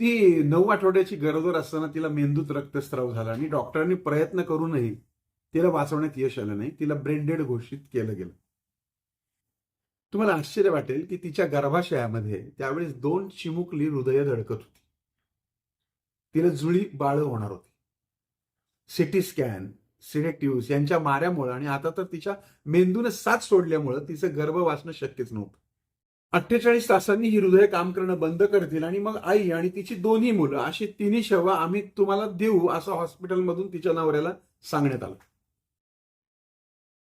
ती 9 आठवड्याची गरोदर असताना तिला मेंदूत रक्तस्राव झाला आणि डॉक्टरांनी प्रयत्न करूनही तिला वाचवण्यात यश आलं नाही. तिला ब्रेन डेड घोषित केलं गेलं. तुम्हाला आश्चर्य वाटेल की तिच्या गर्भाशयामध्ये त्यावेळेस 2 चिमुकली हृदय धडकत होती. तिला जुळी बाळ होणार होती. सिटी स्कॅन, सिनेटिव्ह यांच्या माऱ्यामुळे आणि आता तर तिच्या मेंदूने साथ सोडल्यामुळे तिचं गर्भ वाचणं शक्यच नव्हतं. 48 तासांनी ही हृदय काम करणं बंद करतील आणि मग आई आणि तिची दोन्ही मुलं अशी तिन्ही शवं आम्ही तुम्हाला देऊ असं हॉस्पिटलमधून तिच्या नवऱ्याला सांगण्यात आलं.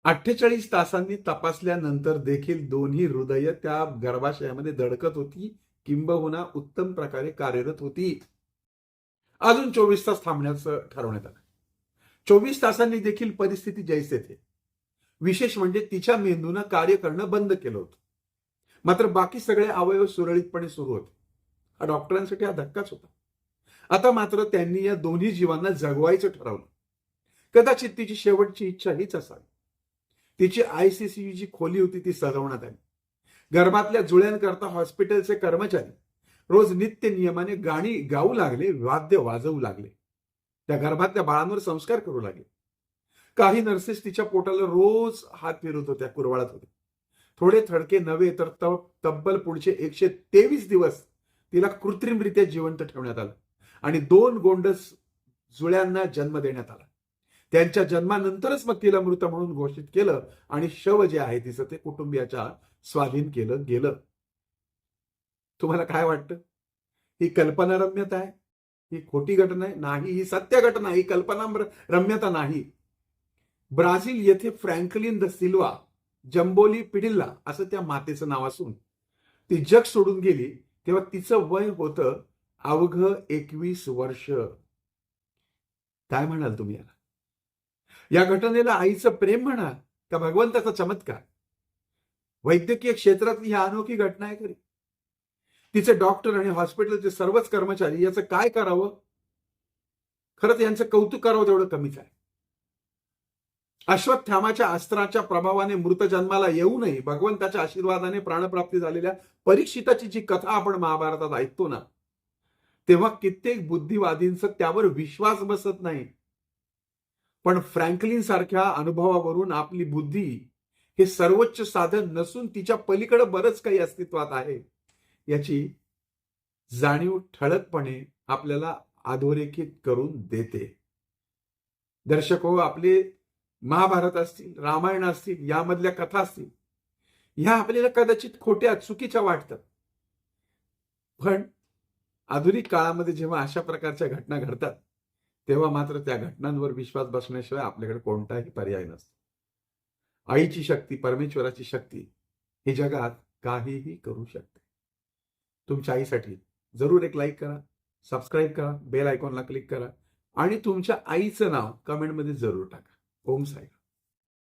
48 तासांनी तपासल्यानंतर देखील दोन्ही हृदय त्या गर्भाशयामध्ये धडकत होती, किंबहुना उत्तम प्रकारे कार्यरत होती. अजून 24 तास थांबण्याचं ठरवण्यात आलं. 24 तासांनी देखील परिस्थिती जैसे थे. विशेष म्हणजे तिच्या मेंदूनं कार्य करणं बंद केलं होतं. मात्र बाकी सगळे अवयव सुरळीतपणे सुरू होते. हा डॉक्टरांसाठी हा धक्काच होता. आता मात्र त्यांनी या दोन्ही जीवांना जगवायचं ठरवलं. कदाचित तिची शेवटची इच्छा हीच असावी. तिची आयसीसीयू जी खोली होती ती सजवण्यात आली. गर्भातल्या जुळ्यांकरता हॉस्पिटलचे कर्मचारी रोज नित्य नियमाने गाणी गाऊ लागले, वाद्य वाजवू लागले. त्या गर्भातल्या बाळांवर संस्कार करू लागले. काही नर्सेस तिच्या पोटाला रोज हात फिरवत होत्या, कुरवाळत होत्या. थोडे थडके नव्हे तर तब्बल पुढचे 123 दिवस तिला कृत्रिमरित्या जिवंत ठेवण्यात आलं आणि 2 गोंडस जुळ्यांना जन्म देण्यात आला. त्यांच्या जन्मानंतरच मग तिला मृत म्हणून घोषित केलं आणि शव जे आहे तिचं ते कुटुंबियाच्या स्वाधीन केलं गेलं. तुम्हाला काय वाटतं? ही कल्पनारम्यता आहे? ही खोटी घटना आहे? नाही, ही सत्य घटना, ही कल्पनारम्यता नाही. ब्राझील येथे फ्रँकलिन द सिल्वा जंबोली पिडिल्ला असं त्या मातेचं नाव असून ती जग सोडून गेली तेव्हा तिचं वय होतं अवघं 21 वर्ष. काय म्हणाल तुम्ही याला? या घटनेला आईचं प्रेम म्हणा का भगवंताचा चमत्कार? वैद्यकीय क्षेत्रातली ही अनोखी घटना आहे खरी. तिचे डॉक्टर आणि हॉस्पिटलचे सर्वच कर्मचारी याचं काय करावं? खरंच यांचं कौतुक करावं तेवढं कमीच आहे. अश्वत्थामाच्या अस्त्राच्या प्रभावाने मृत जन्माला येऊनही भगवंताच्या आशीर्वादाने प्राणप्राप्ती झालेल्या परीक्षिताची जी कथा आपण महाभारतात ऐकतो ना, तेव्हा कित्येक बुद्धिवादींचा त्यावर विश्वास बसत नाही. पण फ्रँकलिन सारख्या अनुभवावरून आपली बुद्धी हे सर्वोच्च साधन नसून तिच्या पलीकडे बरंच काही अस्तित्वात आहे याची जाणीव ठळकपणे आपल्याला अधोरेखित करून देते. दर्शक हो, आपले महाभारत असतील, रामायण असतील, यामधल्या कथा असतील, ह्या आपल्याला कदाचित खोट्या चुकीच्या वाटतात. पण आधुनिक काळामध्ये जेव्हा अशा प्रकारच्या घटना घडतात तेव्हा मात्र त्या घटनांवर विश्वास बसण्याशिवाय आपल्याकडे कोणताही पर्याय नसतो. आईची शक्ती, परमेश्वराची शक्ती ही जगात काहीही करू शकते. तुमच्या आईसाठी जरूर एक लाईक करा, सबस्क्राईब करा, बेल आयकॉनला क्लिक करा आणि तुमच्या आईचं नाव कमेंटमध्ये जरूर टाका. ओम साई.